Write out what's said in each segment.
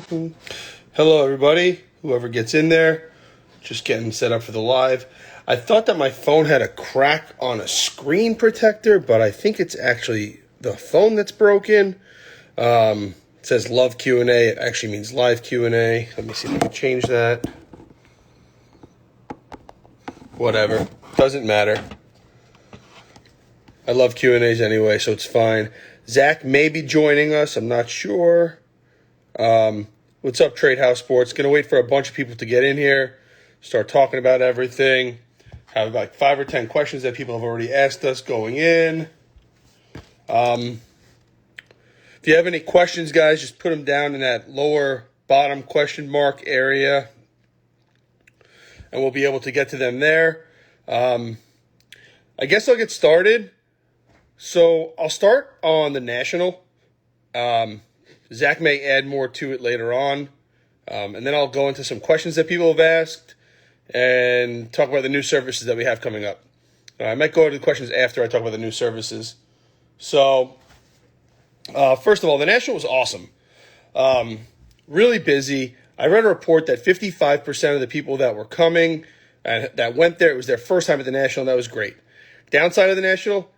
Hello, everybody. Whoever gets in there, just getting set up for the live. I thought that my phone had a crack on a screen protector, but I think it's actually the phone that's broken. It says Love Q&A. It actually means Live Q&A. Let me see if I can change that. Whatever. Doesn't matter. I love Q&As anyway, so it's fine. Zach may be joining us. I'm not sure. What's up, Trade House Sports? Going to wait for a bunch of people to get in here, start talking about everything. Have about 5 or 10 questions that people have already asked us going in. If you have any questions, guys, just put them down in that lower bottom question mark area, and we'll be able to get to them there. I guess I'll get started. So I'll start on the National. Zach may add more to it later on. And then I'll go into some questions that people have asked and talk about the new services that we have coming up. I might go to the questions after I talk about the new services. So, first of all, the National was awesome. Really busy. I read a report that 55% of the people that were coming and that went there, it was their first time at the National, and that was great. Downside of the National,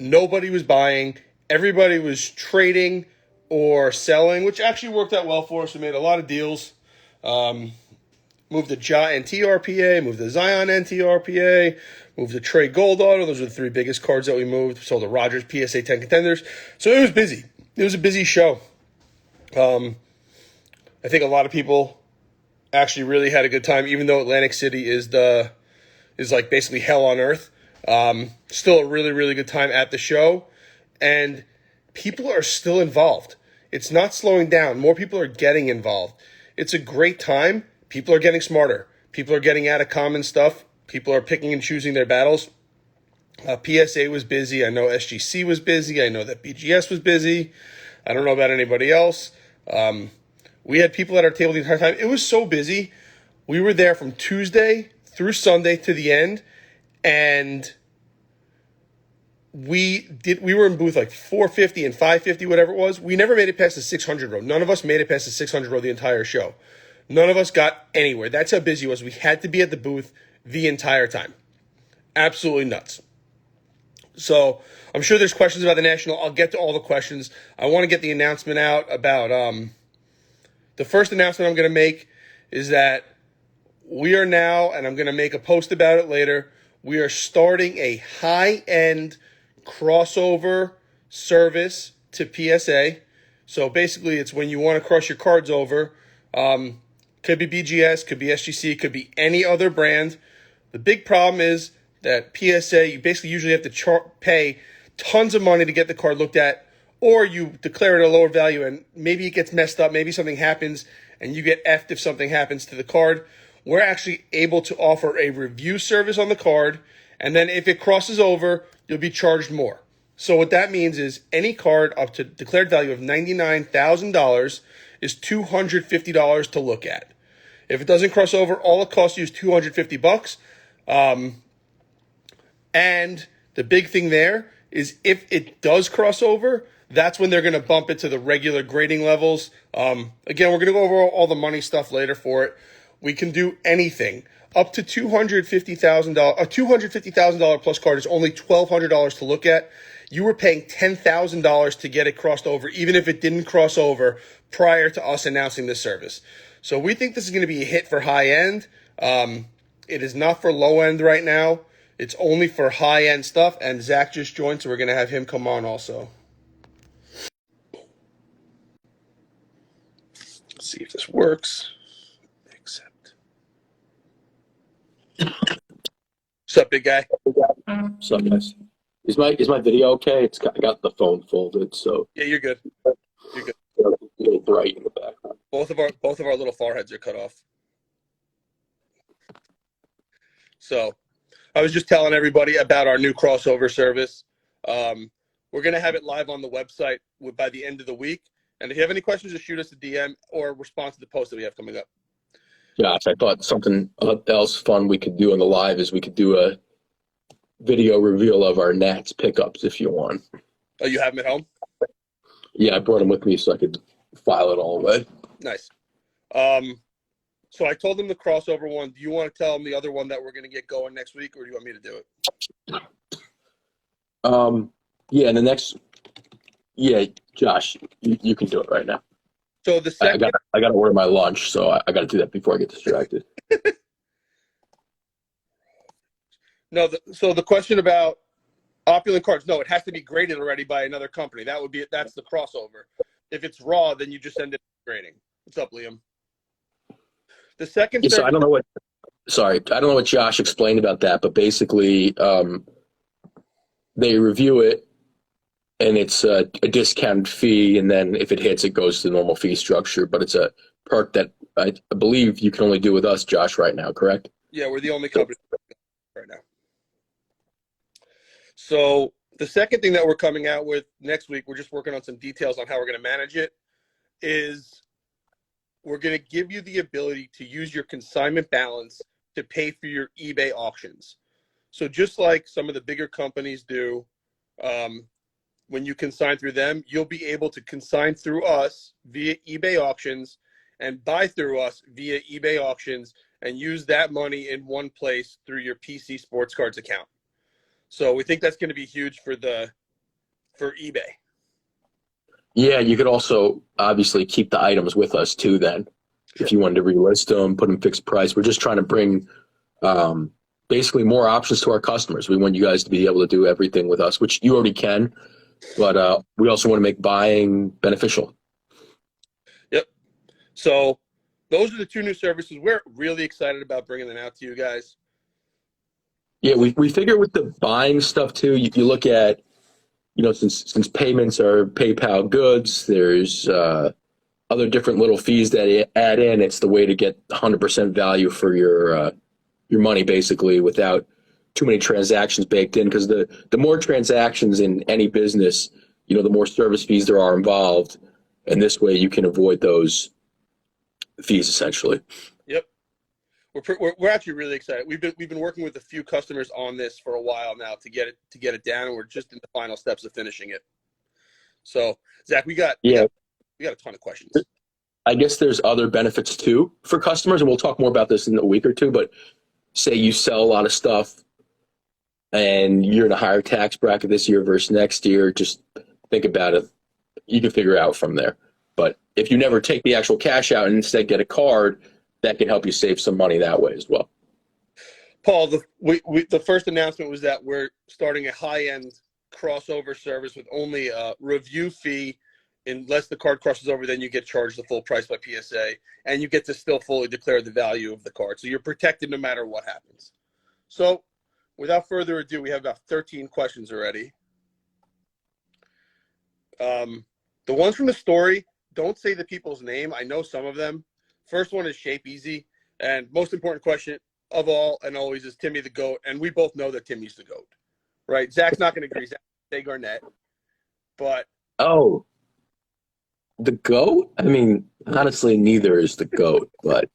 nobody was buying. Everybody was trading or selling, which actually worked out well for us. We made a lot of deals. Moved the Ja NTRPA, moved the Zion NTRPA, moved the Trey Gold Auto. Those were the 3 biggest cards that we moved. Sold the Rogers PSA 10 Contenders. So it was busy. It was a busy show. I think a lot of people actually really had a good time, even though Atlantic City is like basically hell on earth. Still a really, really good time at the show. And people are still involved. It's not slowing down. More people are getting involved. It's a great time. People are getting smarter. People are getting out of common stuff. People are picking and choosing their battles. PSA was busy. I know SGC was busy. I know that BGS was busy. I don't know about anybody else. We had people at our table the entire time. It was so busy. We were there from Tuesday through Sunday to the end, and we were in booth like 450 and 550, whatever it was. We never made it past the 600 row. None of us made it past the 600 row the entire show. None of us got anywhere. That's how busy it was. We had to be at the booth the entire time. Absolutely nuts. So I'm sure there's questions about the National. I'll get to all the questions. I want to get the announcement out about the first announcement I'm going to make is that we are now, and I'm going to make a post about it later, we are starting a high-end crossover service to PSA. So basically, it's when you want to cross your cards over. Could be BGS, could be SGC, could be any other brand. The big problem is that PSA, you basically usually have to pay tons of money to get the card looked at, or you declare it a lower value and maybe it gets messed up, maybe something happens, and you get effed if something happens to the card. We're actually able to offer a review service on the card, and then if it crosses over, you'll be charged more. So what that means is any card up to declared value of $99,000 is $250 to look at. If it doesn't cross over, all it costs you is $250. And the big thing there is if it does cross over, that's when they're going to bump it to the regular grading levels. Again, we're going to go over all the money stuff later for it. We can do anything. Up to $250,000. A $250,000 plus card is only $1,200 to look at. You were paying $10,000 to get it crossed over, even if it didn't cross over prior to us announcing this service. So we think this is going to be a hit for high end. It is not for low end right now. It's only for high end stuff. And Zach just joined, so we're going to have him come on also. Let's see if this works. Accept. What's up, big guy? What's up, guys? Is my video okay? I got the phone folded, so Yeah, you're good. You're good. a little bright in the background. Both of our little foreheads are cut off. So I was just telling everybody about our new crossover service. We're going to have it live on the website by the end of the week. And if you have any questions, just shoot us a DM or respond to the post that we have coming up. Josh, I thought something else fun we could do in the live is we could do a video reveal of our Nats pickups if you want. Oh, you have them at home? Yeah, I brought them with me so I could file it all away. Nice. So I told them the crossover one. Do you want to tell them the other one that we're going to get going next week, or do you want me to do it? Yeah, and the next, yeah, Josh, you can do it right now. So the second, I got to order my lunch, so I got to do that before I get distracted. no, so the question about opulent cards, no, it has to be graded already by another company. That's the crossover. If it's raw, then you just send it grading. What's up, Liam? The second Yeah, so service, I don't know what Josh explained about that, but basically, they review it, and it's a discounted fee, and then if it hits, it goes to the normal fee structure. But it's a perk that I believe you can only do with us, Josh, right now, correct? yeah, we're the only company right now. So the second thing that we're coming out with next week, we're just working on some details on how we're going to manage it, is we're going to give you the ability to use your consignment balance to pay for your eBay auctions. So just like some of the bigger companies do, when you consign through them, you'll be able to consign through us via eBay auctions and buy through us via eBay auctions and use that money in one place through your PC Sports Cards account. So we think that's going to be huge for eBay. Yeah, you could also obviously keep the items with us too then. Sure. If you wanted to relist them, put them fixed price. We're just trying to bring basically more options to our customers. We want you guys to be able to do everything with us, which you already can, but we also want to make buying beneficial. Yep. So those are the two new services. We're really excited about bringing them out to you guys. Yeah, we figure with the buying stuff too, you look at, since payments are PayPal goods, there's other different little fees that add in. It's the way to get 100% value for your money, basically, without too many transactions baked in. Because the more transactions in any business, the more service fees there are involved, and this way you can avoid those fees essentially. Yep. We're actually really excited. We've been working with a few customers on this for a while now to get it down, and we're just in the final steps of finishing it. So, Zach, we got a ton of questions. I guess there's other benefits too for customers, and we'll talk more about this in a week or two. But say you sell a lot of stuff, and you're in a higher tax bracket this year versus next year. Just think about it. You can figure it out from there. But if you never take the actual cash out and instead get a card, that can help you save some money that way as well. Paul, the first announcement was that we're starting a high-end crossover service with only a review fee. Unless the card crosses over, then you get charged the full price by PSA, and you get to still fully declare the value of the card. So you're protected no matter what happens. So without further ado, we have about 13 questions already. The ones from the story, don't say the people's name. I know some of them. First one is Shape Easy, and most important question of all and always is Timmy the GOAT, and we both know that Timmy's the GOAT, right? Zach's not going to agree. Zach's Jay Garnett, but the GOAT? I mean, honestly, neither is the GOAT, but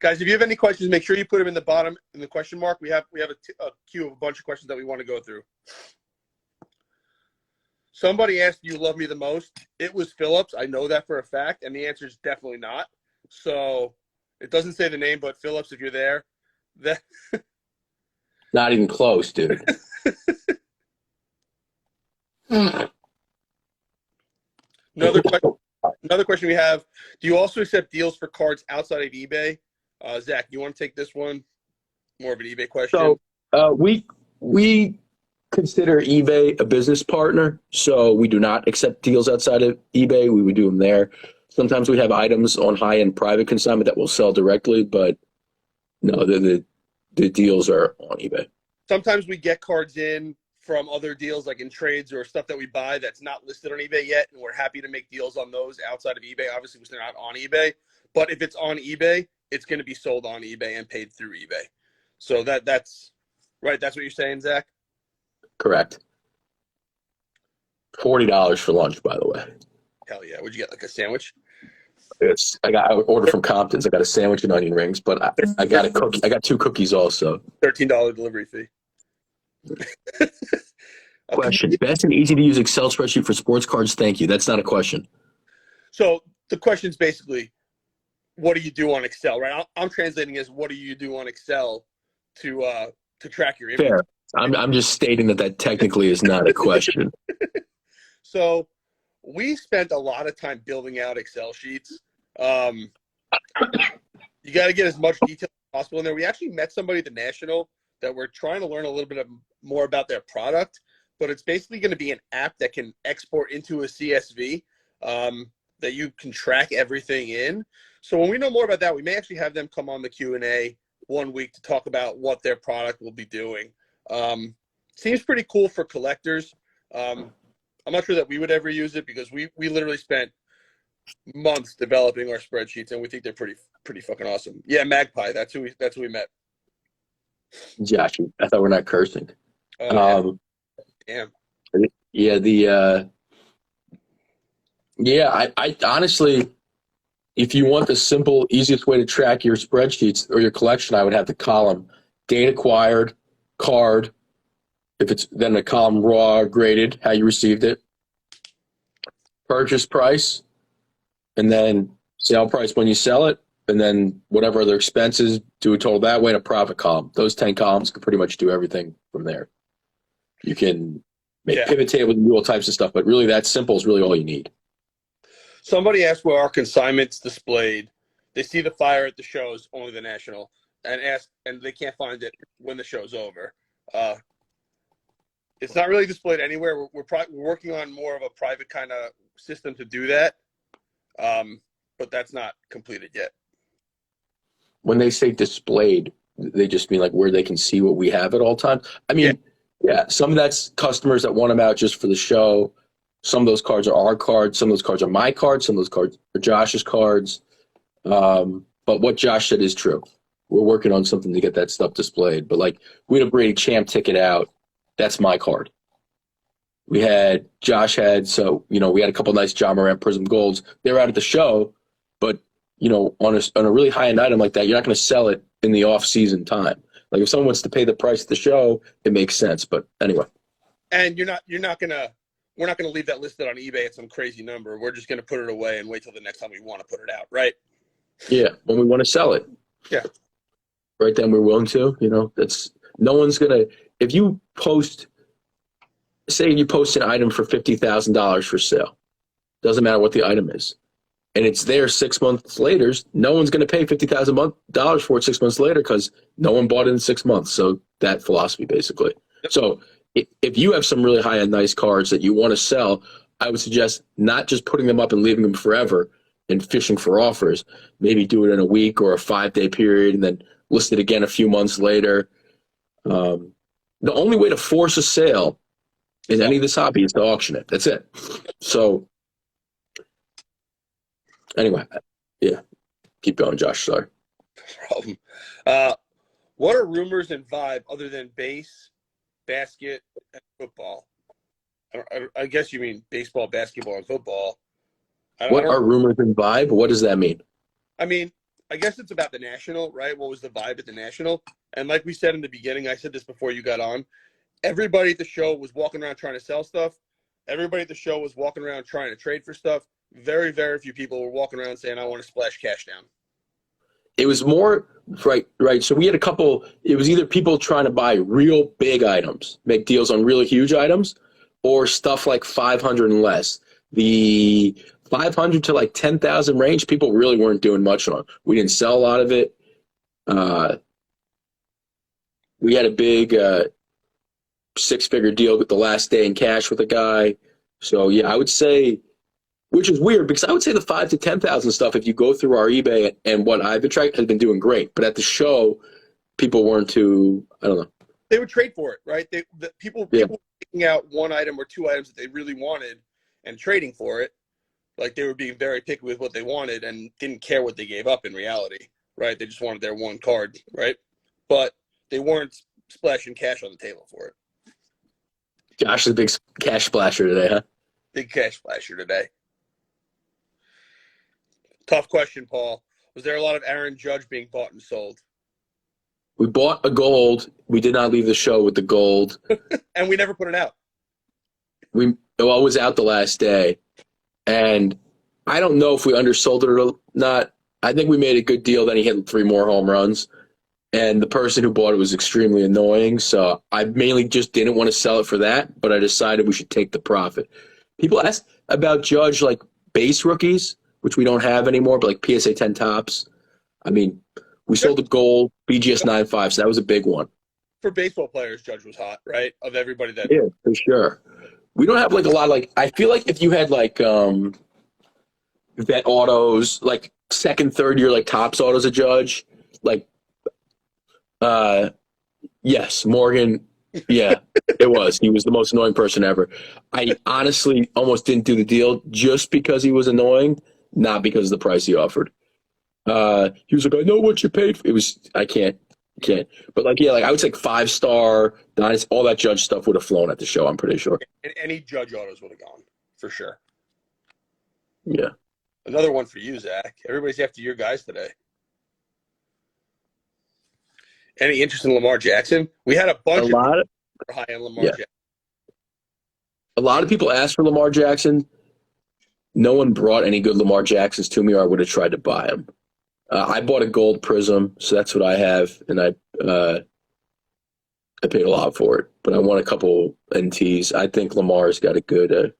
guys, if you have any questions, make sure you put them in the bottom in the question mark. We have a queue of a bunch of questions that we want to go through. Somebody asked, "Do you love me the most?" It was Phillips. I know that for a fact, and the answer is definitely not. So it doesn't say the name, but Phillips, if you're there, that not even close, dude. Another question we have: do you also accept deals for cards outside of eBay? Zach, you want to take this one? More of an eBay question. So we consider eBay a business partner, so we do not accept deals outside of eBay. We would do them there. Sometimes we have items on high-end private consignment that we'll sell directly, but no, the deals are on eBay. Sometimes we get cards in from other deals, like in trades or stuff that we buy that's not listed on eBay yet, and we're happy to make deals on those outside of eBay, obviously, because they're not on eBay. But if it's on eBay, it's going to be sold on eBay and paid through eBay. So that's right. That's what you're saying, Zach? Correct. $40 for lunch, by the way. Hell yeah. Would you get like a sandwich? I ordered from Compton's. I got a sandwich and onion rings, but I got a cookie. I got 2 cookies also. $13 delivery fee. Question. Best and easy to use Excel spreadsheet for sports cards. Thank you. That's not a question. So the question is basically, what do you do on Excel, right? I'm translating as what do you do on Excel to track your inventory. Fair. I'm just stating that technically is not a question. So we spent a lot of time building out Excel sheets. You got to get as much detail as possible in there. We actually met somebody at the National that we're trying to learn a little bit more about their product, but it's basically going to be an app that can export into a CSV that you can track everything in. So when we know more about that, we may actually have them come on the Q&A one week to talk about what their product will be doing. Seems pretty cool for collectors. I'm not sure that we would ever use it because we literally spent months developing our spreadsheets, and we think they're pretty fucking awesome. Yeah, Magpie. That's who we met. Josh, I thought we're not cursing. Damn. Yeah, I honestly, if you want the simple, easiest way to track your spreadsheets or your collection, I would have the column date acquired, card. If it's then a column raw, graded, how you received it, purchase price, and then sale price when you sell it, and then whatever other expenses, do a total that way, and a profit column. Those 10 columns can pretty much do everything from there. You can make pivot tables and do all types of stuff, but really that simple is really all you need. Somebody asked where our consignment's displayed. They see the flyer at the shows, only the National, and they can't find it when the show's over. It's not really displayed anywhere. We're working on more of a private kind of system to do that, but that's not completed yet. When they say displayed, they just mean like where they can see what we have at all times. I mean, yeah, some of that's customers that want them out just for the show. Some of those cards are our cards. Some of those cards are my cards. Some of those cards are Josh's cards. But what Josh said is true. We're working on something to get that stuff displayed. But like we had a Brady Champ ticket out. That's my card. Josh had, we had a couple nice John Morant Prism Golds. They were out at the show, but on a really high-end item like that, you're not going to sell it in the off-season time. Like if someone wants to pay the price of the show, it makes sense. But anyway. And we're not gonna leave that listed on eBay at some crazy number. We're just gonna put it away and wait till the next time we want to put it out, right? Yeah, when we want to sell it. Yeah. Right then we're willing to. No one's gonna. If you say you post an item for $50,000 for sale, doesn't matter what the item is, and it's there 6 months later, no one's going to pay $50,000 for it 6 months later because no one bought it in 6 months. So that philosophy, basically. Yep. So if you have some really high-end nice cards that you want to sell, I would suggest not just putting them up and leaving them forever and fishing for offers. Maybe do it in a week or a 5-day period and then list it again a few months later. The only way to force a sale in any of this hobby is to auction it. That's it. So anyway, yeah. Keep going, Josh. Sorry. No problem. What are rumors and vibe other than base, basket, and football? I guess you mean baseball, basketball, and football. What are rumors and vibe? What does that mean? I mean, I guess it's about the National, right? What was the vibe at the National? And like we said in the beginning, I said this before you got on, everybody at the show was walking around trying to sell stuff. Everybody at the show was walking around trying to trade for stuff. Very, very few people were walking around saying, I want to splash cash down. It was more, right. So we had a couple, it was either people trying to buy real big items, make deals on really huge items, or stuff like 500 and less. The 500 to like 10,000 range, people really weren't doing much on. We didn't sell a lot of it. We had a big 6-figure deal with the last day in cash with a guy. So yeah, I would say, which is weird because I would say the 5,000 to 10,000 stuff, if you go through our eBay and what I've attracted, has been doing great. But at the show, people weren't too, I don't know. They would trade for it, right? People were picking out one item or two items that they really wanted and trading for it. Like they were being very picky with what they wanted and didn't care what they gave up in reality, right? They just wanted their one card, right? But they weren't splashing cash on the table for it. Josh is a big cash splasher today, huh? Big cash splasher today. Tough question, Paul. Was there a lot of Aaron Judge being bought and sold? We bought a gold. We did not leave the show with the gold. And we never put it out. It was out the last day. And I don't know if we undersold it or not. I think we made a good deal. Then he hit 3 more home runs. And the person who bought it was extremely annoying. So I mainly just didn't want to sell it for that, but I decided we should take the profit. People ask about Judge, like base rookies, which we don't have anymore, but like PSA 10 tops. I mean, we sold the gold BGS 9.5, so that was a big one. For baseball players, Judge was hot, right? Of everybody that. Yeah, for sure. We don't have like a lot of like, I feel like if you had like vet autos, like second, third year, like tops autos a Judge, like, yes, Morgan. Yeah, it was. He was the most annoying person ever. I honestly almost didn't do the deal just because he was annoying, not because of the price he offered. He was like, I know what you paid for. It was, I can't. But like, yeah, like I would say 5-star, Dynasty, all that Judge stuff would have flown at the show, I'm pretty sure. And any Judge autos would have gone, for sure. Yeah. Another one for you, Zach. Everybody's after your guys today. Any interest in Lamar Jackson? We had a bunch of high-end Lamar Jackson. A lot of people asked for Lamar Jackson. No one brought any good Lamar Jacksons to me, or I would have tried to buy them. I bought a gold prism, so that's what I have, and I paid a lot for it. But I want a couple NTs. I think Lamar's got a good.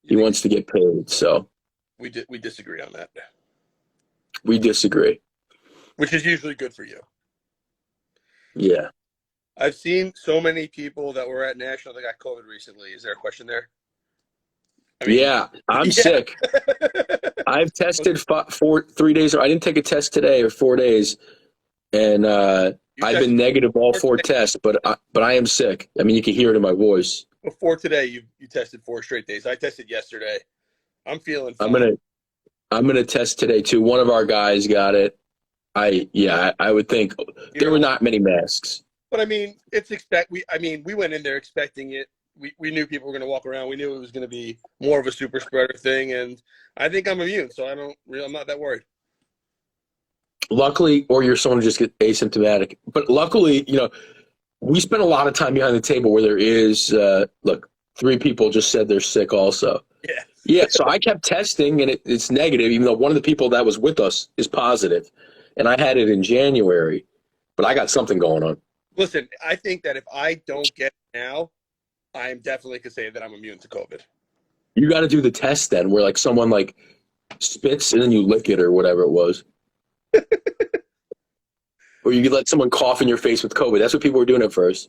He wants to get paid, so we disagree on that. We disagree, which is usually good for you. Yeah. I've seen so many people that were at National that got COVID recently. Is there a question there? I mean, yeah, I'm sick. I've tested 3 days. I didn't take a test today or 4 days, and I've been negative all 4 tests. But I am sick. I mean, you can hear it in my voice. Before today, you tested 4 straight days. I tested yesterday. I'm feeling fine. I'm gonna test today too. One of our guys got it. I would think there were not many masks. But I mean, we went in there expecting it. We knew people were going to walk around. We knew it was going to be more of a super spreader thing, and I think I'm immune, so I'm not that worried. Luckily, or you're someone who just get asymptomatic. But luckily, we spent a lot of time behind the table where there is, 3 people just said they're sick also. Yeah. Yeah, so I kept testing, and it's negative, even though one of the people that was with us is positive. And I had it in January, but I got something going on. Listen, I think that if I don't get it now, I am definitely could say that I'm immune to COVID. You got to do the test then, where someone spits and then you lick it or whatever it was. Or you could let someone cough in your face with COVID. That's what people were doing at first.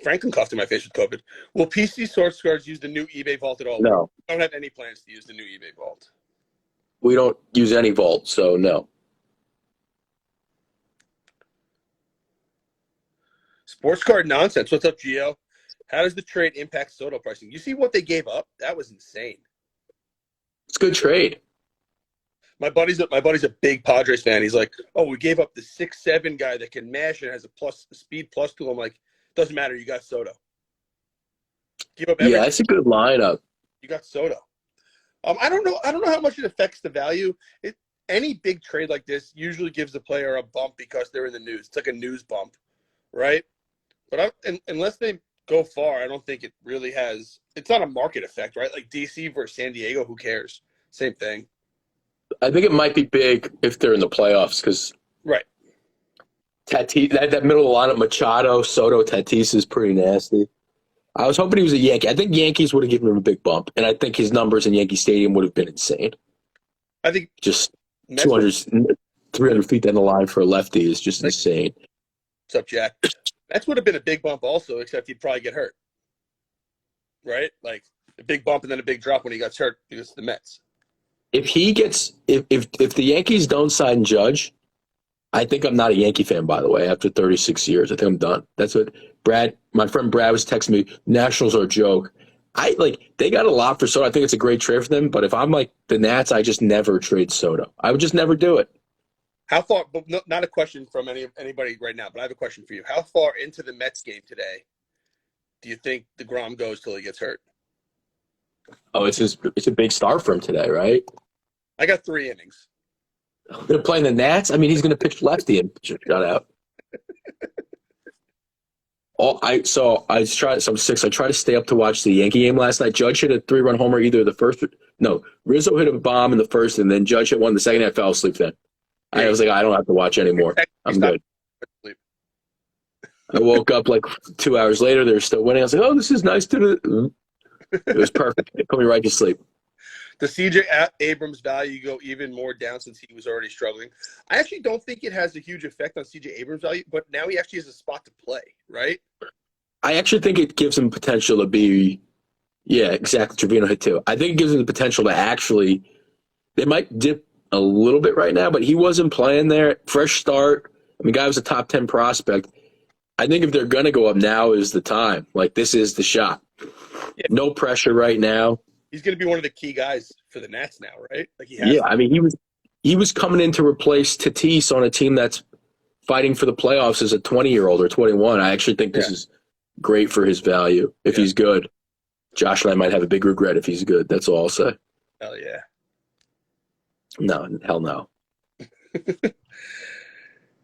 Franklin coughed in my face with COVID. Will PC Sportscards use the new eBay Vault at all? No. We don't have any plans to use the new eBay Vault. We don't use any vault, so no. Sports card nonsense. What's up, Gio? How does the trade impact Soto pricing? You see what they gave up? That was insane. It's a good trade. My buddy's a big Padres fan. He's like, oh, we gave up the 6'7" guy that can mash and has a speed plus to him. I'm like, doesn't matter. You got Soto. Give up everything. Yeah, it's a good lineup. You got Soto. I don't know how much it affects the value. Any big trade like this usually gives the player a bump because they're in the news. It's like a news bump, right? But unless they go far, I don't think it really has. It's not a market effect, right? Like DC versus San Diego, who cares? Same thing. I think it might be big if they're in the playoffs because right. Tatis, that middle of the lineup, Machado, Soto, Tatis is pretty nasty. I was hoping he was a Yankee. I think Yankees would have given him a big bump, and I think his numbers in Yankee Stadium would have been insane. I think just 300 feet down the line for a lefty is just insane. What's up, Jack? That would have been a big bump also, except he'd probably get hurt. Right? Like a big bump and then a big drop when he got hurt because of the Mets. If the Yankees don't sign Judge, I think I'm not a Yankee fan, by the way, after 36 years. I think I'm done. That's what my friend Brad was texting me, Nationals are a joke. They got a lot for Soto. I think it's a great trade for them, but if I'm like the Nats, I just never trade Soto. I would just never do it. How far, but not a question from anybody right now, but I have a question for you. How far into the Mets game today do you think DeGrom goes till he gets hurt? Oh, it's a big start for him today, right? I got 3 innings. They're playing the Nats? I mean, he's going to pitch lefty and shut out. I'm 6. I tried to stay up to watch the Yankee game last night. Judge hit a 3-run homer either the first. No, Rizzo hit a bomb in the first, and then Judge hit one in the second. I fell asleep then. I was like, I don't have to watch anymore. I'm good. I woke up like 2 hours later. They're still winning. I was like, oh, this is nice. It was perfect. It put me right to sleep. Does CJ Abrams' value go even more down since he was already struggling? I actually don't think it has a huge effect on CJ Abrams' value, but now he actually has a spot to play, right? I actually think it gives him potential to be, exactly. Trevino hit too. I think it gives him the potential to actually, they might dip a little bit right now, but he wasn't playing there. Fresh start. I mean, guy was a top 10 prospect. I think if they're going to go up, now is the time. Like, this is the shot. Yeah. No pressure right now. He's going to be one of the key guys for the Nats now, right? Like I mean, he was coming in to replace Tatis on a team that's fighting for the playoffs as a 20-year-old or 21. I actually think this is great for his value if he's good. Josh and I might have a big regret if he's good. That's all I'll say. Hell yeah. No, hell no.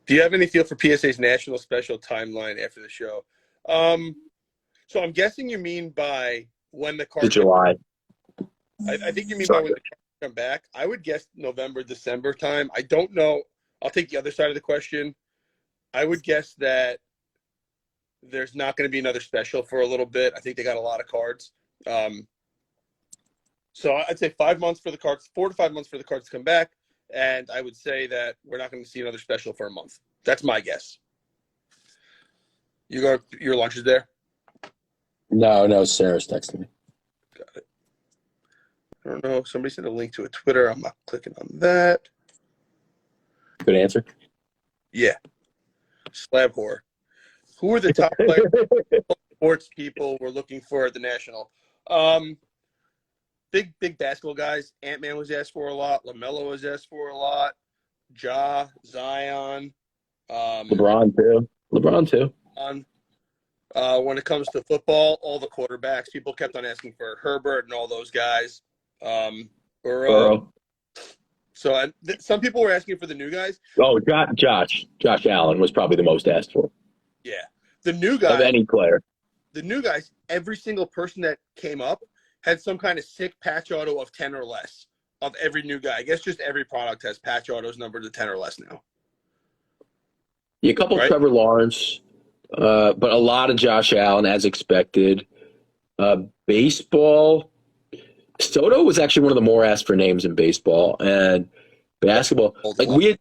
Do you have any feel for PSA's national special timeline after the show? So I'm guessing you mean by when the cards July. I think you mean by when the cards come back. I would guess November, December time. I don't know. I'll take the other side of the question. I would guess that there's not going to be another special for a little bit. I think they got a lot of cards. So I'd say 5 months for the cards, 4 to 5 months for the cards to come back. And I would say that we're not going to see another special for a month. That's my guess. Your lunch is there? No, Sarah's texting me. Got it. I don't know. Somebody sent a link to a Twitter. I'm not clicking on that. Good answer. Yeah. Slab whore. Who are the top players sports people we're looking for at the National? Big basketball guys. Ant-Man was asked for a lot. LaMelo was asked for a lot. Ja, Zion. LeBron too. When it comes to football, all the quarterbacks. People kept on asking for Herbert and all those guys. Burrow. So some people were asking for the new guys. Oh, Josh Allen was probably the most asked for. Yeah. The new guys. Of any player. The new guys, every single person that came up had some kind of sick patch auto of 10 or less of every new guy. I guess just every product has patch autos numbered to 10 or less now. Yeah, a couple of Trevor Lawrence, but a lot of Josh Allen as expected. Baseball, Soto was actually one of the more asked for names in baseball, and basketball. Like we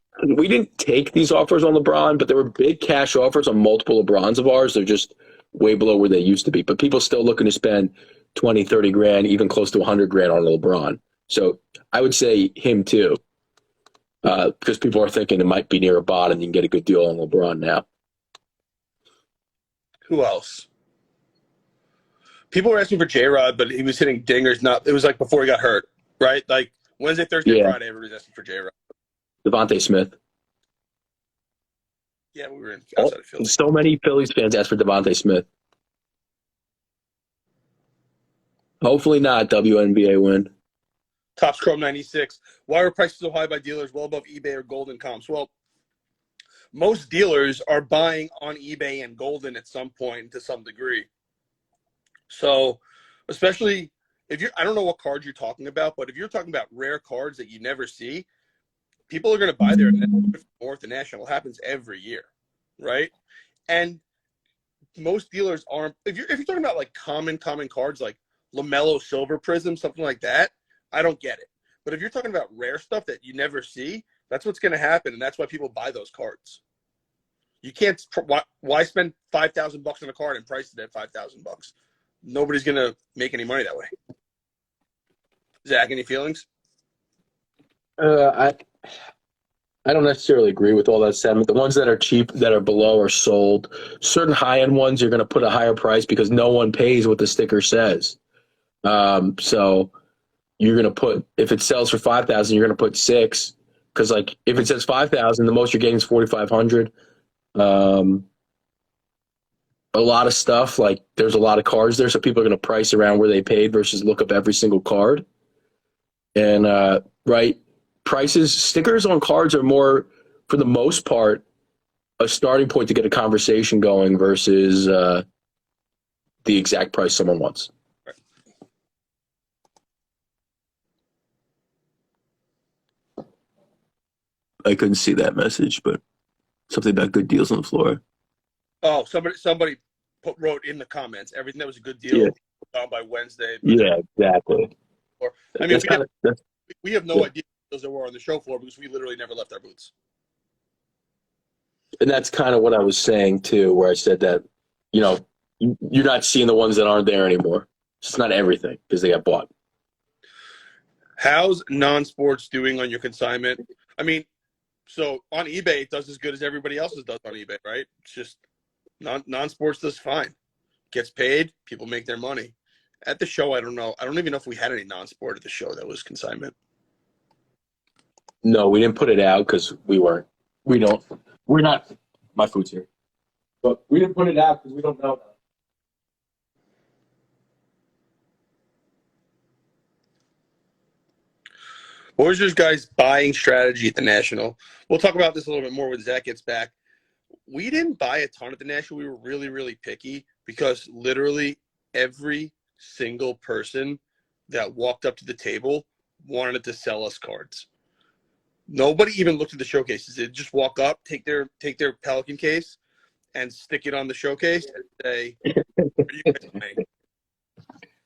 didn't take these offers on LeBron, but there were big cash offers on multiple LeBrons of ours. They're just way below where they used to be, but people still looking to spend 20, 30 grand, even close to 100 grand on LeBron. So I would say him too, because people are thinking it might be near a bottom. You can get a good deal on LeBron now. Who else? People were asking for J-Rod, but he was hitting dingers. It was like before he got hurt, right? Like Wednesday, Thursday, Friday, everybody's asking for J-Rod. Devontae Smith. Yeah, we were in outside of Philly. So many Phillies fans asked for Devontae Smith. Hopefully not. WNBA win. Topps Chrome 96. Why are prices so high by dealers well above eBay or Golden comps? Well, most dealers are buying on eBay and Golden at some point to some degree. So, especially if I don't know what cards you're talking about, but if you're talking about rare cards that you never see, people are going to buy there. North and National happens every year, right? And most dealers aren't. If you're talking about like common cards like LaMelo Silver Prism, something like that, I don't get it. But if you're talking about rare stuff that you never see, that's what's going to happen, and that's why people buy those cards. You can't. Why spend $5,000 on a card and price it at $5,000? Nobody's going to make any money that way. Zach, any feelings? I don't necessarily agree with all that sentiment. The ones that are cheap, that are below, are sold. Certain high-end ones, you're going to put a higher price because no one pays what the sticker says. So you're going to put, if it sells for $5,000, you're going to put $6,000 because, like, if it says $5,000, the most you're getting is $4,500. A lot of stuff, like there's a lot of cards there, so people are going to price around where they paid versus look up every single card. And prices, stickers on cards are more, for the most part, a starting point to get a conversation going versus the exact price someone wants. Right. I couldn't see that message, but something about good deals on the floor. Oh, somebody wrote in the comments everything that was a good deal Yeah. done by Wednesday. Yeah, exactly. Or, I mean, we have no idea what those were on the show floor because we literally never left our booths. And that's kind of what I was saying too, where I said that, you know, you're not seeing the ones that aren't there anymore. It's not everything because they got bought. How's non-sports doing on your consignment? I mean, so on eBay, it does as good as everybody else's does on eBay, right? It's just non-sports does fine. Gets paid, people make their money. At the show, I don't know. I don't even know if we had any non-sport at the show that was consignment. No, we didn't put it out because we're not, my food's here. But we didn't put it out because we don't know. What was your guys' buying strategy at the National? We'll talk about this a little bit more when Zach gets back. We didn't buy a ton at the National. We were really, really picky because literally every single person that walked up to the table wanted to sell us cards. Nobody even looked at the showcases. They'd just walk up, take their Pelican case, and stick it on the showcase and say, "What are you guys buying?"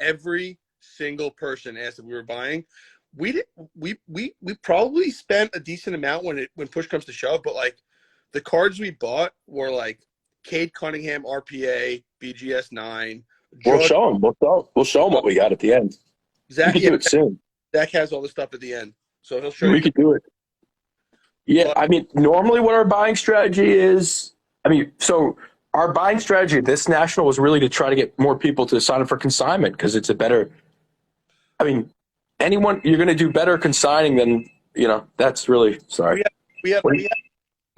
Every single person asked if we were buying. We probably spent a decent amount when push comes to shove, but like the cards we bought were like Cade Cunningham, RPA, BGS 9. We'll show them. We'll show them what we got at the end. Zach, we can do it soon. Zach has all the stuff at the end, so he'll show we you. Could do it. Yeah, I mean, normally what our buying strategy is, so our buying strategy at this National was really to try to get more people to sign up for consignment because it's a better, you're going to do better consigning than, that's really, sorry. We have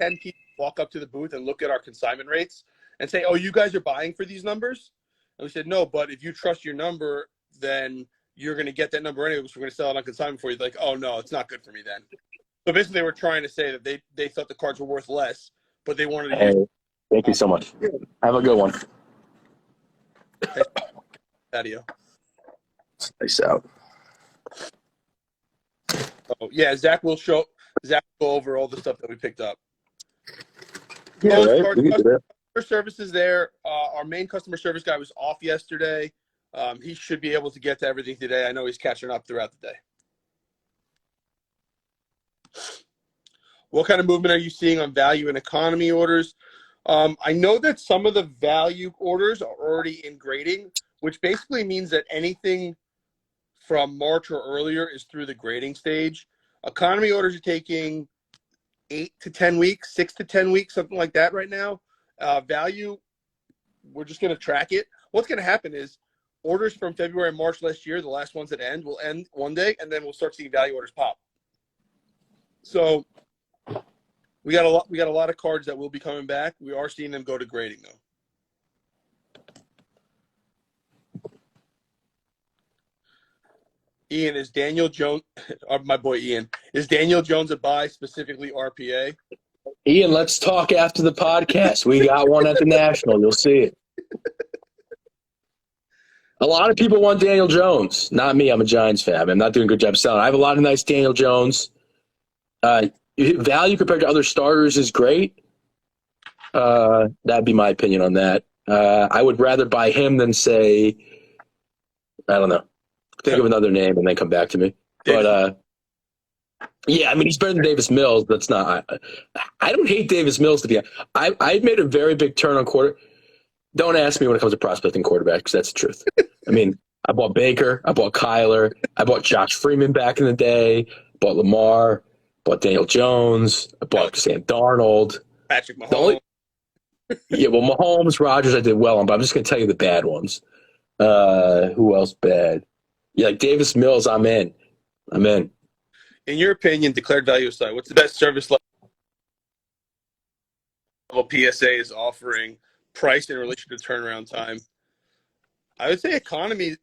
10 people walk up to the booth and look at our consignment rates and say, "Oh, you guys are buying for these numbers?" And we said, "No, but if you trust your number, then you're going to get that number anyway because we're going to sell it on consignment for you." Like, "Oh, no, it's not good for me then." So basically they were trying to say that they thought the cards were worth less, but they wanted to use. Thank you so much. Have a good one. Patio. Nice out. Oh, yeah, Zach will go over all the stuff that we picked up. Yeah, right? We can do that. Customer service is there. Our main customer service guy was off yesterday. He should be able to get to everything today. I know he's catching up throughout the day. What kind of movement are you seeing on value and economy orders? I know that some of the value orders are already in grading, which basically means that anything from March or earlier is through the grading stage. Economy orders are taking 8 to 10 weeks, 6 to 10 weeks, something like that right now. Value, we're just going to track it. What's going to happen is orders from February and March last year, the last ones that will end one day, and then we'll start seeing value orders pop. So we got a lot of cards that will be coming back. We are seeing them go to grading though. Ian, is Daniel Jones, my boy Ian, is Daniel Jones a buy, specifically RPA? Ian, let's talk after the podcast. We got one at the National. You'll see it. A lot of people want Daniel Jones. Not me. I'm a Giants fan. I'm not doing a good job selling. I have a lot of nice Daniel Jones. Value compared to other starters is great. That'd be my opinion on that. I would rather buy him than say, I don't know, think of another name and then come back to me. But yeah, he's better than Davis Mills. That's not. I don't hate Davis Mills to be. I made a very big turn on quarter. Don't ask me when it comes to prospecting quarterbacks. That's the truth. I bought Baker. I bought Kyler. I bought Josh Freeman back in the day. Bought Lamar. Bought Daniel Jones. I bought Sam Darnold. Patrick Mahomes. Mahomes, Rodgers, I did well on, but I'm just going to tell you the bad ones. Who else bad? Yeah, like Davis Mills, I'm in. In your opinion, declared value aside, what's the best service level PSA is offering, price in relation to turnaround time? I would say economy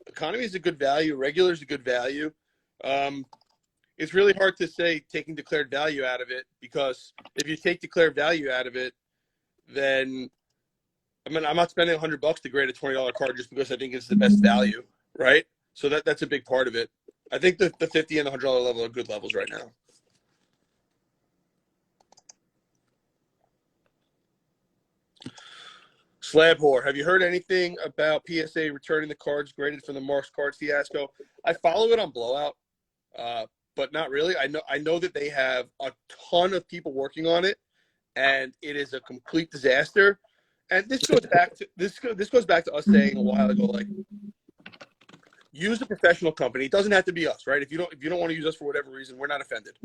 is a good value. Regular is a good value. It's really hard to say taking declared value out of it because if you take declared value out of it, then I mean, I'm not spending $100 to grade a $20 card just because I think it's the best value, right? So that's a big part of it. I think the 50 and the $100 level are good levels right now. Slab Whore, have you heard anything about PSA returning the cards graded from the Marks Cards fiasco? I follow it on Blowout, but not really. I know that they have a ton of people working on it, and it is a complete disaster. And this goes back to us saying a while ago, like, use a professional company. It doesn't have to be us, right? If you don't want to use us for whatever reason, we're not offended.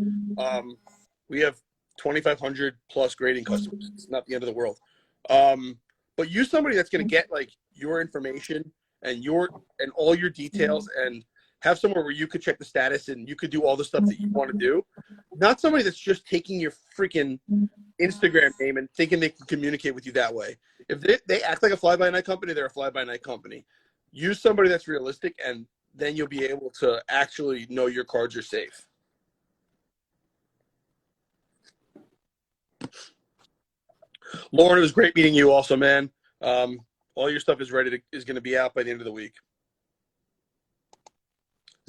We have 2,500 plus grading customers. It's not the end of the world. But use somebody that's going to get like your information and all your details, and have somewhere where you could check the status and you could do all the stuff that you want to do. Not somebody that's just taking your freaking Instagram name and thinking they can communicate with you that way. If they act like a fly-by-night company, they're a fly-by-night company. Use somebody that's realistic, and then you'll be able to actually know your cards are safe. Lauren, it was great meeting you also, man. All your stuff is is going to be out by the end of the week.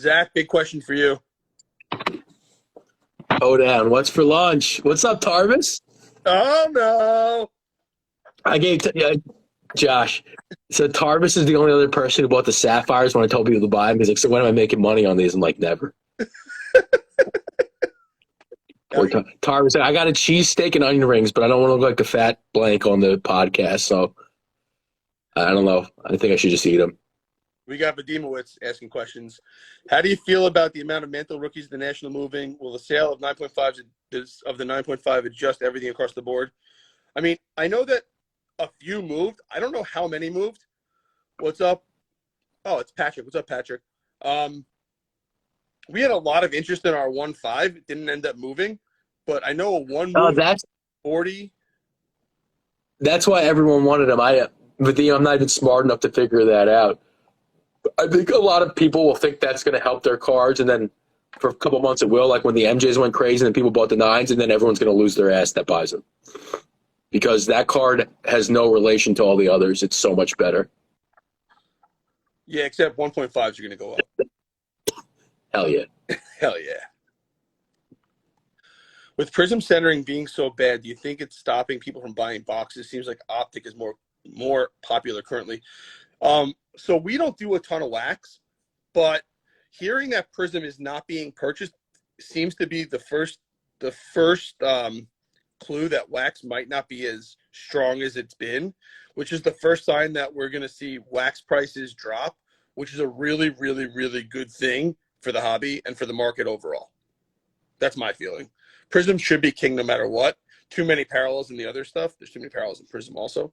Zach, big question for you. Oh, down. What's for lunch? What's up, Tarvis? Oh, no. I gave Josh. So Tarvis is the only other person who bought the sapphires when I told people to buy them. He's like, so when am I making money on these? I'm like, never. Poor Tarvis. I got a cheesesteak and onion rings, but I don't want to look like the fat blank on the podcast. So I don't know. I think I should just eat them. We got Vadimowicz asking questions. How do you feel about the amount of Mantle rookies the National moving? Will the sale of 9.5s of the 9.5 adjust everything across the board? I mean, I know that a few moved. I don't know how many moved. What's up? Oh, it's Patrick. What's up, Patrick? We had a lot of interest in our 1.5. It didn't end up moving, but I know a 1 moved. That's 40. That's why everyone wanted them. I'm not even smart enough to figure that out. I think a lot of people will think that's going to help their cards, and then for a couple months it will. Like when the MJs went crazy and people bought the 9s, and then everyone's going to lose their ass that buys them. Because that card has no relation to all the others. It's so much better. Yeah, except 1.5s are going to go up. Hell yeah. Hell yeah. With Prism centering being so bad, do you think it's stopping people from buying boxes? Seems like Optic is more popular currently. So we don't do a ton of wax, but hearing that Prism is not being purchased seems to be the first clue that wax might not be as strong as it's been, which is the first sign that we're going to see wax prices drop, which is a really, really, really good thing for the hobby and for the market overall. That's my feeling. Prism should be king no matter what. Too many parallels in the other stuff. There's too many parallels in Prism also.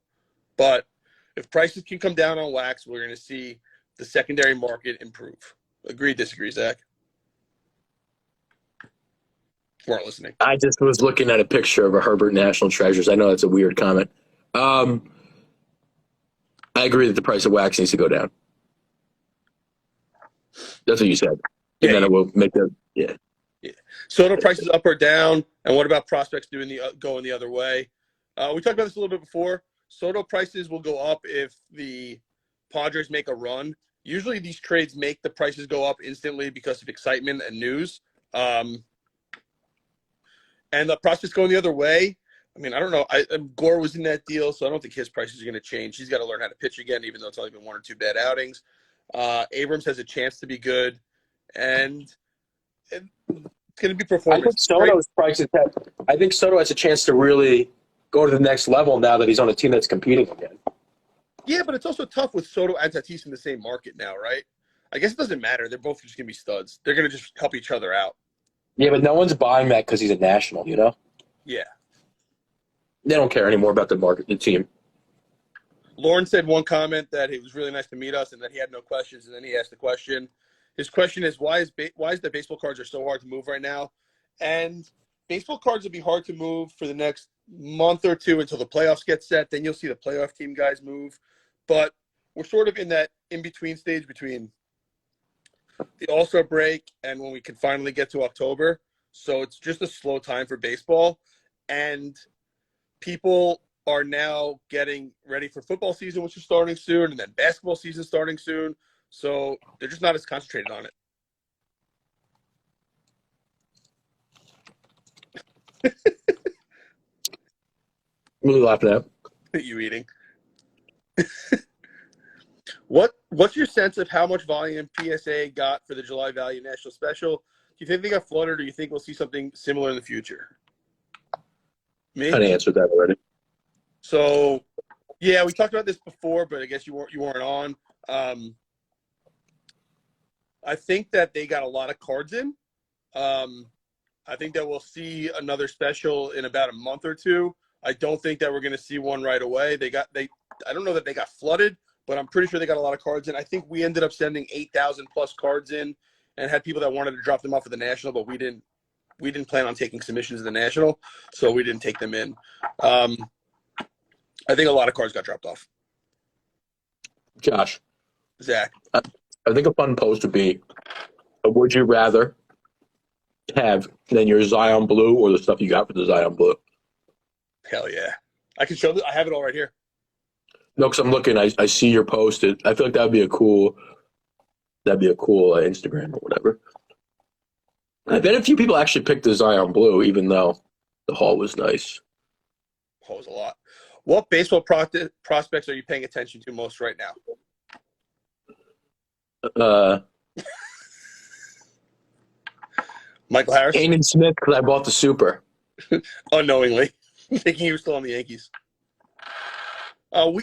But if prices can come down on wax, we're going to see the secondary market improve. Agree, disagree, Zach? Weren't listening. I just was looking at a picture of a Herbert National Treasures. I know that's a weird comment. I agree that the price of wax needs to go down. That's what you said. And then it will make the yeah. Soto prices up or down, and what about prospects going the other way? We talked about this a little bit before. Soto prices will go up if the Padres make a run. Usually these trades make the prices go up instantly because of excitement and news. And the prospects going the other way, I mean, I don't know. Gore was in that deal, so I don't think his prices are going to change. He's got to learn how to pitch again, even though it's only been 1 or 2 bad outings. Abrams has a chance to be good, and it's going to be performance. I think Soto has a chance to really go to the next level now that he's on a team that's competing again. Yeah, but it's also tough with Soto and Tatis in the same market now, right? I guess it doesn't matter. They're both just going to be studs. They're going to just help each other out. Yeah, but no one's buying that because he's a national, you know? Yeah. They don't care anymore about the market, the team. Lauren said one comment that it was really nice to meet us and that he had no questions, and then he asked the question. His question is, why is the baseball cards are so hard to move right now? And baseball cards will be hard to move for the next month or two until the playoffs get set. Then you'll see the playoff team guys move. But we're sort of in that in-between stage between the All-Star break and when we can finally get to October. So it's just a slow time for baseball. And people are now getting ready for football season, which is starting soon, and then basketball season starting soon. So they're just not as concentrated on it. What are you laughing at? You eating? What's your sense of how much volume PSA got for the July Value National Special? Do you think they got flooded, or do you think we'll see something similar in the future? Me? Kind of answered that already. So, yeah, we talked about this before, but I guess you weren't on. I think that they got a lot of cards in. I think that we'll see another special in about a month or two. I don't think that we're going to see one right away. I don't know that they got flooded, but I'm pretty sure they got a lot of cards in. I think we ended up sending 8,000 plus cards in, and had people that wanted to drop them off at the National, but we didn't plan on taking submissions to the National, so we didn't take them in. I think a lot of cards got dropped off. Josh. Zach. I think a fun post would be, would you rather have than your Zion Blue or the stuff you got for the Zion Blue? Hell yeah. I can show this. I have it all right here. No, because I'm looking. I see your post. I feel like that'd be a cool Instagram or whatever. I bet a few people actually picked the Zion Blue, even though the haul was nice. Haul was a lot. What baseball prospects are you paying attention to most right now? Michael Harris? Aiden Smith, because I bought the Super. Unknowingly. Thinking he was still on the Yankees.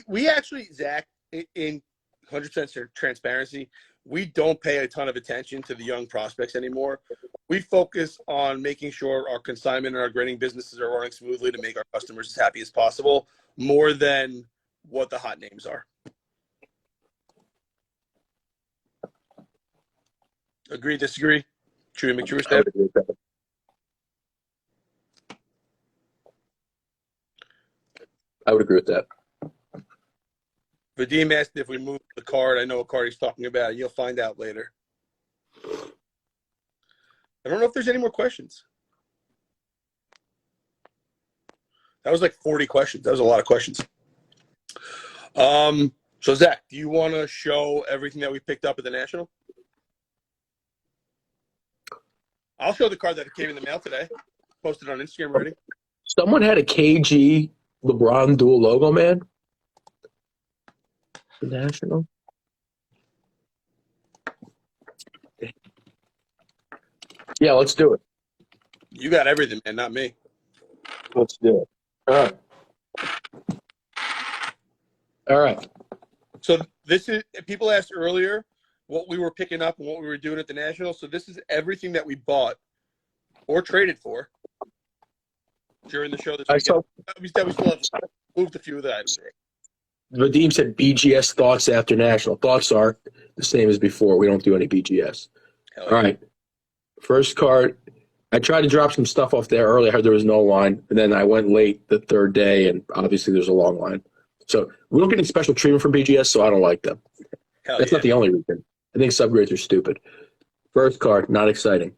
We actually, Zach, in 100% transparency, we don't pay a ton of attention to the young prospects anymore. We focus on making sure our consignment and our grading businesses are running smoothly to make our customers as happy as possible, more than what the hot names are. Agree, disagree? True, McTrue step? I would agree with that. Vadim asked if we moved the card. I know what card he's talking about. You'll find out later. I don't know if there's any more questions. That was like 40 questions. That was a lot of questions. So, Zach, do you want to show everything that we picked up at the National? I'll show the card that came in the mail today. Posted on Instagram already. Someone had a KG LeBron dual logo, man. The National. Yeah, let's do it. You got everything, man, not me. Let's do it. All right. So this is, people asked earlier what we were picking up and what we were doing at the National. So this is everything that we bought or traded for during the show this weekend. We still have moved a few of the items. Vadim said BGS thoughts after National. Thoughts are the same as before. We don't do any BGS. All right. First card. I tried to drop some stuff off there earlier. I heard there was no line. And then I went late the third day, and obviously there's a long line. So we don't get any special treatment from BGS, so I don't like them. That's not the only reason. I think subgrades are stupid. First card, not exciting.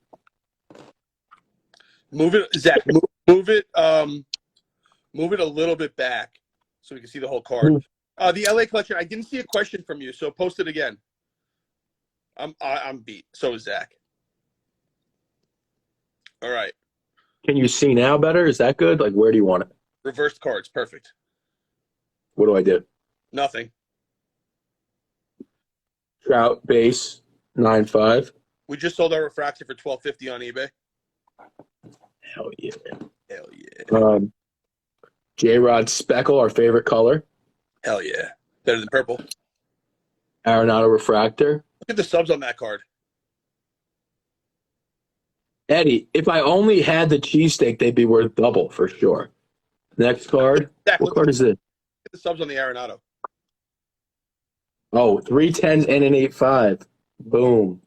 Move it, Zach. Move it a little bit back so we can see the whole card. The LA collection. I didn't see a question from you, so post it again. I'm beat. So is Zach. All right. Can you see now better? Is that good? Like, where do you want it? Reversed cards. Perfect. What do I do? Nothing. Trout base 9.5. We just sold our refractor for $12.50 on eBay. Hell yeah. Hell yeah. J-Rod Speckle, our favorite color. Hell yeah. Better than purple. Arenado refractor. Look at the subs on that card. Eddie, if I only had the cheesesteak, they'd be worth double for sure. Next card. Zach, what card is this? Look at the subs on the Arenado. Oh, 310s and an 8.5. Boom.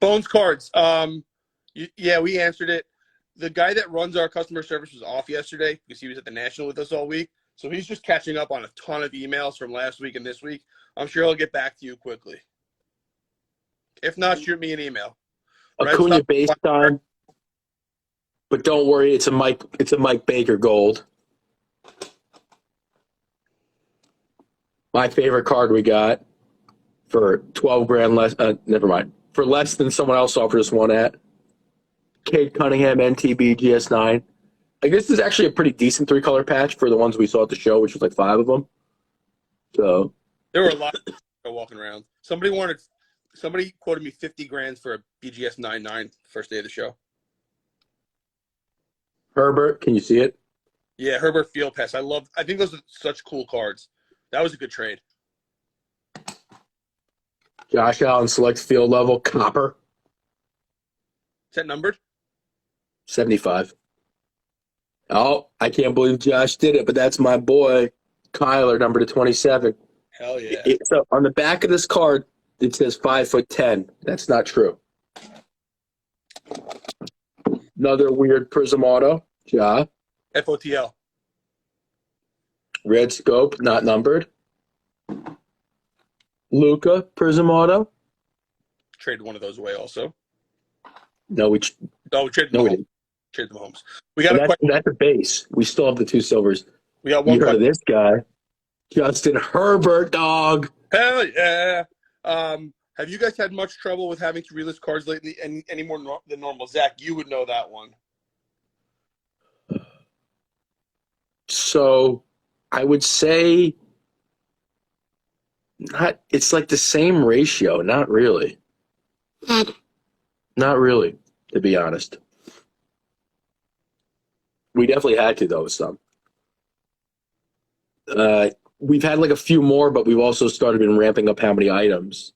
Bones cards. Yeah, we answered it. The guy that runs our customer service was off yesterday because he was at the National with us all week. So he's just catching up on a ton of emails from last week and this week. I'm sure he'll get back to you quickly. If not, shoot me an email. Acuna base time. But don't worry, it's a Mike Baker gold. My favorite card we got for 12 grand less. Never mind. For less than someone else offered us one at. Cade Cunningham, NTB, GS9. Like, this is actually a pretty decent 3-color patch for the ones we saw at the show, which was like 5 of them. So There were a lot of people walking around. Somebody quoted me 50 grand for a BGS 99 first day of the show. Herbert, can you see it? Yeah, Herbert Field Pass. I think those are such cool cards. That was a good trade. Josh Allen, select field level, copper, Is that numbered? 75. Oh, I can't believe Josh did it, but that's my boy, Kyler, number to 27. Hell yeah. So on the back of this card, it says 5'10". That's not true. Another weird Prism Auto, Ja. FOTL. Red Scope, not numbered. Luca, Prism Auto. Traded one of those away also. No, we Traded didn't. Traded the Mahomes. We got a question. That's a base. We still have the 2 silvers. We got one You heard of question. this guy, Justin Herbert, dog. Hell yeah. Have you guys had much trouble with having to relist cards lately any more than normal? Zach, you would know that one. So I would say not. It's like the same ratio. Not really. Not really, to be honest. We definitely had to, though, some. We've had like a few more, but we've also started been ramping up how many items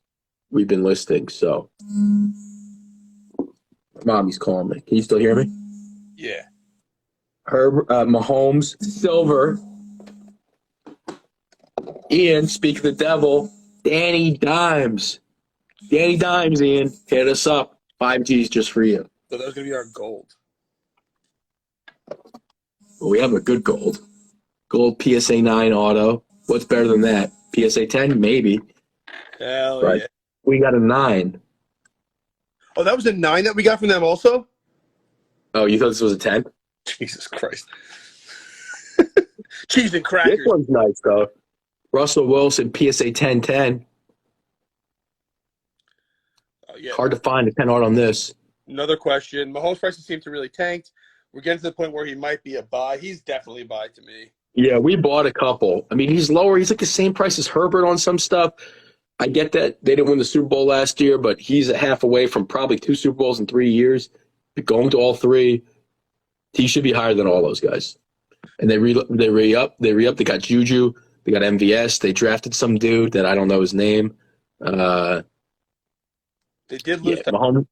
we've been listing. So, Mommy's calling me. Can you still hear me? Yeah. Mahomes, silver. Ian, speak of the devil. Danny Dimes. Danny Dimes, Ian. Hit us up. 5G's just for you. So that was going to be our gold. Well, we have a good gold. Gold PSA 9 auto. What's better than that? PSA 10? Maybe. Hell Right. yeah. We got a 9. Oh, that was a 9 that we got from them also? Oh, you thought this was a 10? Jesus Christ. Cheese and This crackers. one's nice, though. Russell Wilson, PSA 1010. Oh, yeah. Hard to find a 10 art on this. Another question. Mahomes' prices seem to really tanked. We're getting to the point where he might be a buy. He's definitely a buy to me. Yeah, we bought a couple. I mean, he's lower. He's like the same price as Herbert on some stuff. I get that they didn't win the Super Bowl last year, but he's a half away from probably 2 Super Bowls in 3 years. Going to all 3, he should be higher than all those guys. And they re-up. They got Juju. They got MVS. They drafted some dude that I don't know his name. They did lose. Mahomes.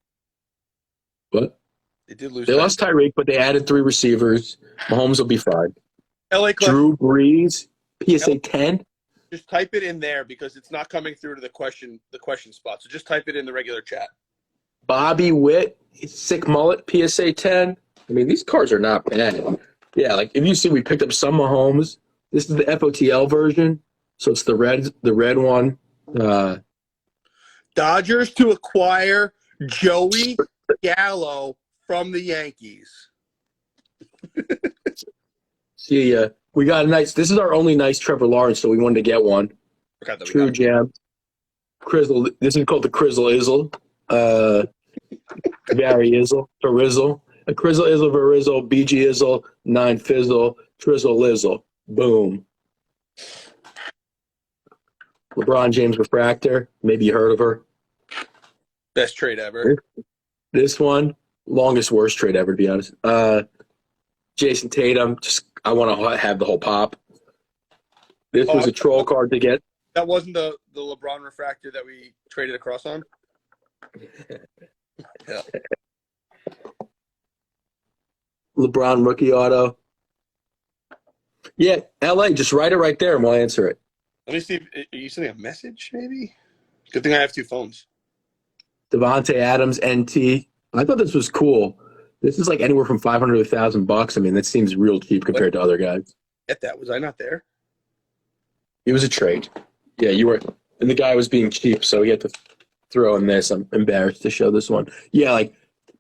What? They did lose. They lost Tyreek, but they added 3 receivers. Mahomes will be fine. LA Clippers. Drew Brees, PSA 10. Just type it in there because it's not coming through to the question spot. So just type it in the regular chat. Bobby Witt, sick mullet, PSA 10. I mean, these cards are not bad. Yeah, like if you see, we picked up some Mahomes. This is the FOTL version, so it's the red one. Dodgers to acquire Joey Gallo from the Yankees. See, we got a nice. This is our only nice Trevor Lawrence, so we wanted to get one. Forgot that we True got it. Jam. Crizzle. This is called the Crizzle Izzle. Gary Izzle. Verizzle. A Crizzle Izzle, Verizzle, BG Izzle, 9 Fizzle, Trizzle Lizzle. Boom. LeBron James Refractor. Maybe you heard of her. Best trade ever. This one, longest worst trade ever, to be honest. Jason Tatum. Just I want to have the whole pop. This was a troll card to get. That wasn't the LeBron refractor that we traded across on? Yeah. LeBron rookie auto. Yeah, LA, just write it right there and we'll answer it. Let me see. Are you sending a message, maybe? Good thing I have 2 phones. Devontae Adams, NT. I thought this was cool. This is like anywhere from $500 to $1,000. I mean, that seems real cheap compared to other guys. Get that. Was I not there? It was a trade. Yeah, you were. And the guy was being cheap, so he had to throw in this. I'm embarrassed to show this one. Yeah, like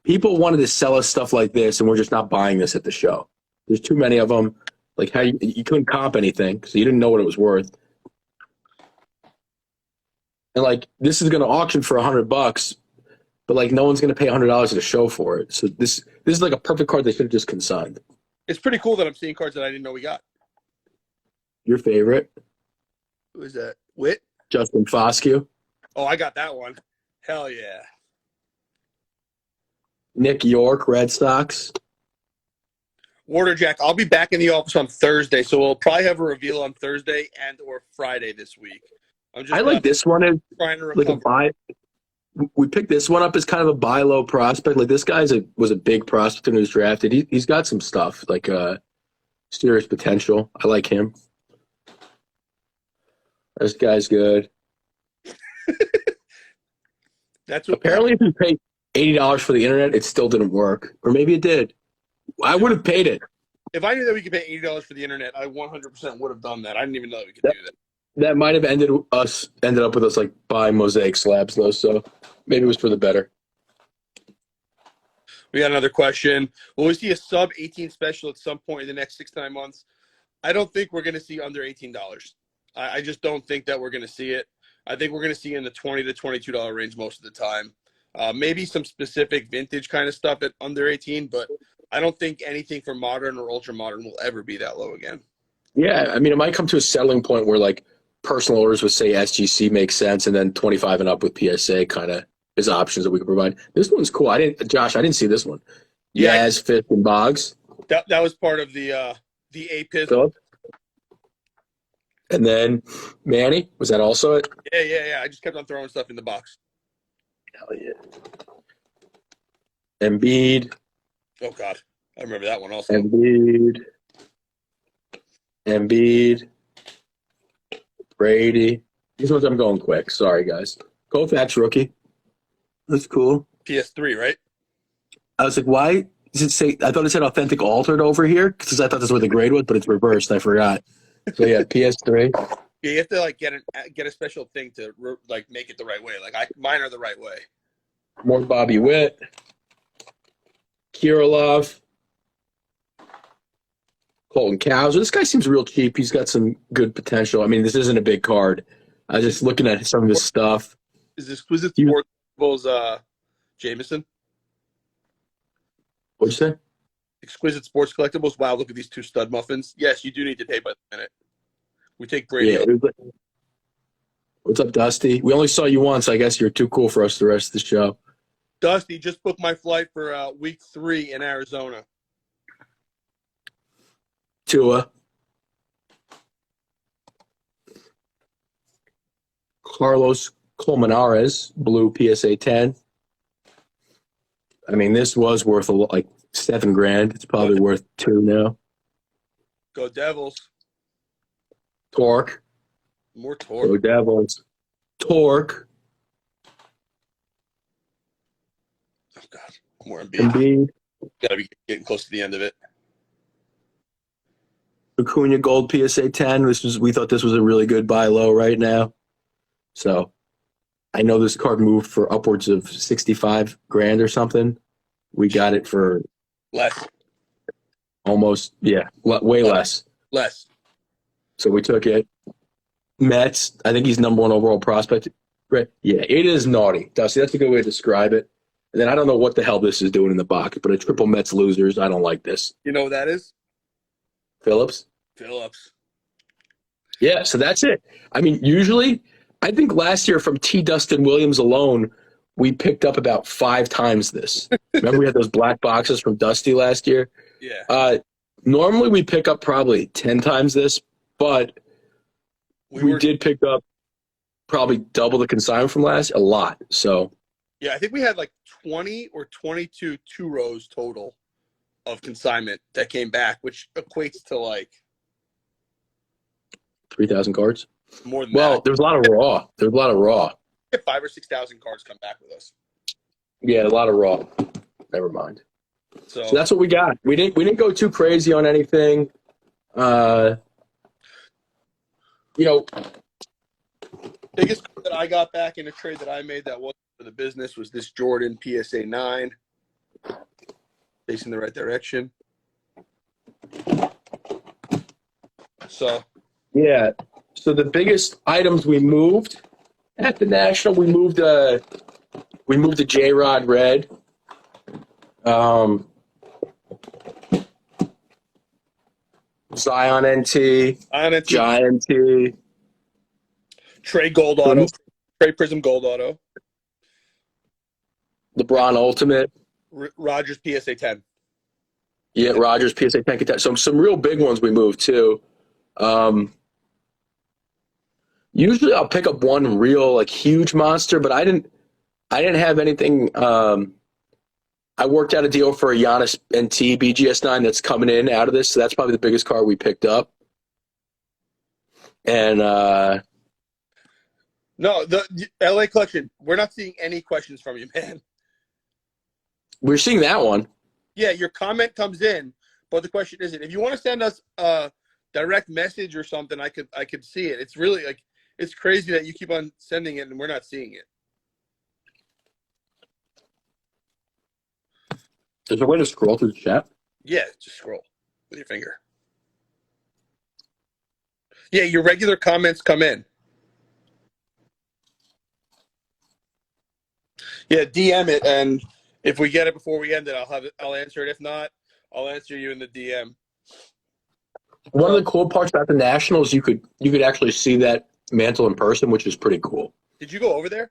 people wanted to sell us stuff like this, and we're just not buying this at the show. There's too many of them. Like how you couldn't comp anything, so you didn't know what it was worth. And like this is going to auction for $100, but like no one's going to pay $100 at a show for it. So this is like a perfect card they should have just consigned. It's pretty cool that I'm seeing cards that I didn't know we got. Your favorite, Who is that? Witt? Justin Foscue, Oh, I got that one. Hell yeah. Nick York, Red Sox. Waterjack, I'll be back in the office on Thursday, so we'll probably have a reveal on Thursday and or Friday this week. I'm just I like this one as trying to like a recover. buy. We picked this one up as kind of a buy low prospect. Like this guy's was a big prospect when he was drafted. He's got some stuff like serious potential. I like him. This guy's good. That's what Apparently, if you paid $80 for the internet, it still didn't work, or maybe it did. I would have paid it. if I knew that we could pay $80 for the internet, I 100% would have done that. I didn't even know that we could do that. That might have ended up with us like buying mosaic slabs though. So maybe it was for the better. We got another question. Will we see a sub 18 special at some point in the next 6 to 9 months? I don't think we're going to see under $18. I just don't think that we're going to see it. I think we're going to see in the $20 to $22 range most of the time. Maybe some specific vintage kind of stuff at under 18, but I don't think anything for modern or ultra modern will ever be that low again. Yeah, I mean, it might come to a settling point where like personal orders with say SGC makes sense, and then 25 and up with PSA kind of is options that we can provide. This one's cool. I didn't see this one. Yeah, Yaz, Fifth, and Boggs. that was part of the APIS. Philip. And then Manny, was that also it? Yeah. I just kept on throwing stuff in the box. Hell yeah. Embiid. Oh, God. I remember that one also. Embiid. Brady. These ones I'm going quick. Sorry, guys. Koufax rookie. That's cool. PS3, right? I was like, why does it say? I thought it said authentic altered over here because I thought that's where the grade was, but it's reversed. I forgot. So yeah, PS3. Yeah, you have to like get a special thing to like make it the right way. Like mine are the right way. More Bobby Witt. Kirilov. Colton Cowser. This guy seems real cheap. He's got some good potential. I mean, this isn't a big card. I was just looking at some of his stuff. Is this Exquisite Sports Jameson? What'd you say? Exquisite Sports Collectibles. Wow, look at these 2 stud muffins. Yes, you do need to pay by the minute. We take Brady. Yeah. What's up, Dusty? We only saw you once. I guess you're too cool for us the rest of the show. Dusty, just booked my flight for week 3 in Arizona. Tua. Carlos Colmenares, blue PSA 10. I mean, this was worth like $7,000. It's probably worth $2,000 now. Go Devils. Torque. More Torque. Go Devils. Torque. Oh, God. More Embiid. Embiid. Got to be getting close to the end of it. Acuna Gold PSA 10. We thought this was a really good buy low right now. So I know this card moved for upwards of $65,000 or something. We got it for Less. almost, way less. Less. So we took it. Mets, I think he's number 1 overall prospect. Right? Yeah, it is naughty. Dusty, that's a good way to describe it. And then I don't know what the hell this is doing in the box, but a triple Mets losers. I don't like this. You know what that is? Phillips? Yeah, so that's it. I mean, usually, I think last year from T. Dustin Williams alone, we picked up about 5 times this. Remember we had those black boxes from Dusty last year? Yeah. Normally we pick up probably 10 times this, but we did pick up probably double the consignment from a lot. So yeah, I think we had like 20 or 22 2-rows total of consignment that came back, which equates to like 3,000 cards. More than well, that. There's a lot of raw. There's a lot of raw. 5,000 or 6,000 cards come back with us. Yeah, a lot of raw. Never mind. So that's what we got. We didn't go too crazy on anything. Biggest card that I got back in a trade that I made that wasn't for the business was this Jordan PSA 9. Facing the right direction. So yeah. So the biggest items we moved At the National, we moved a J-Rod red. Zion NT, Giant NT, Trey Gold Auto, Trey Prism Gold Auto, LeBron Ultimate, Rogers PSA 10. Yeah, Rogers PSA 10. Some real big ones we moved too. Usually I'll pick up one real like huge monster, but I didn't have anything. I worked out a deal for a Giannis NT BGS9 that's coming in out of this, so that's probably the biggest card we picked up. And no, the LA collection. We're not seeing any questions from you, man. We're seeing that one. Yeah, your comment comes in, but the question isn't. If you want to send us a direct message or something, I could see it. It's really like it's crazy that you keep on sending it and we're not seeing it. Is there a way to scroll through the chat? Yeah, just scroll with your finger. Yeah, your regular comments come in. Yeah, DM it, and if we get it before we end it, I'll answer it. If not, I'll answer you in the DM. One of the cool parts about the Nationals, you could actually see that mantle in person, which is pretty cool. Did you go over there?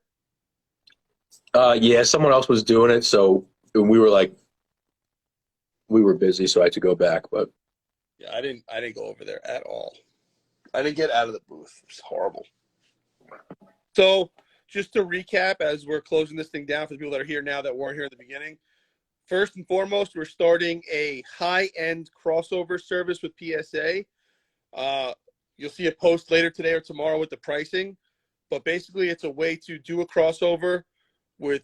Yeah, someone else was doing it, so we were busy, so I had to go back. But yeah, I didn't go over there at all. I didn't get out of the booth. It was horrible. So just to recap, as we're closing this thing down for the people that are here now that weren't here at the beginning, first and foremost, we're starting a high-end crossover service with PSA. You'll see a post later today or tomorrow with the pricing, but basically it's a way to do a crossover with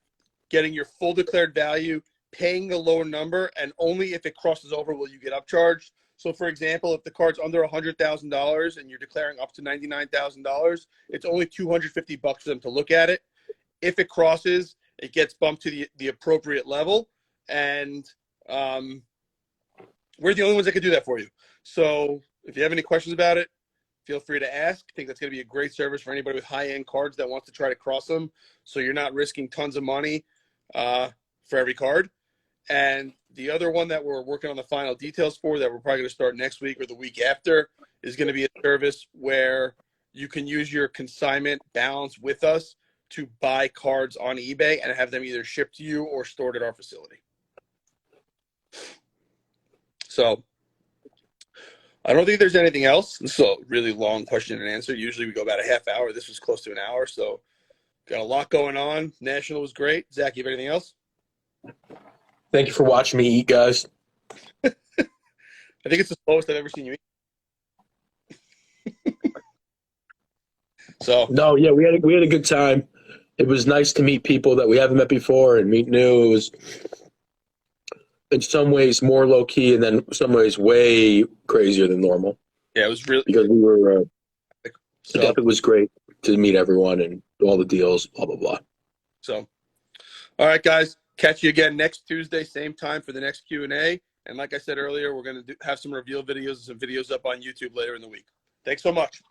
getting your full declared value, paying a lower number, and only if it crosses over will you get upcharged. So, for example, if the card's under $100,000 and you're declaring up to $99,000, it's only $250 for them to look at it. If it crosses, it gets bumped to the appropriate level, and we're the only ones that can do that for you. So, if you have any questions about it, feel free to ask. I think that's going to be a great service for anybody with high-end cards that wants to try to cross them, so you're not risking tons of money for every card. And the other one that we're working on the final details for that we're probably going to start next week or the week after is going to be a service where you can use your consignment balance with us to buy cards on eBay and have them either shipped to you or stored at our facility. So I don't think there's anything else. This is a really long question and answer. Usually we go about a half hour. This was close to an hour, so got a lot going on. National was great. Zach, you have anything else? Thank you for watching me eat, guys. I think it's the slowest I've ever seen you eat. So no, yeah, we had a good time. It was nice to meet people that we haven't met before and meet new. It was in some ways more low key, and then in some ways way crazier than normal. Yeah, it was really because we were. So, it was great to meet everyone and all the deals, blah blah blah. So, all right, guys. Catch you again next Tuesday, same time for the next Q&A. And like I said earlier, we're going to have some reveal videos and some videos up on YouTube later in the week. Thanks so much.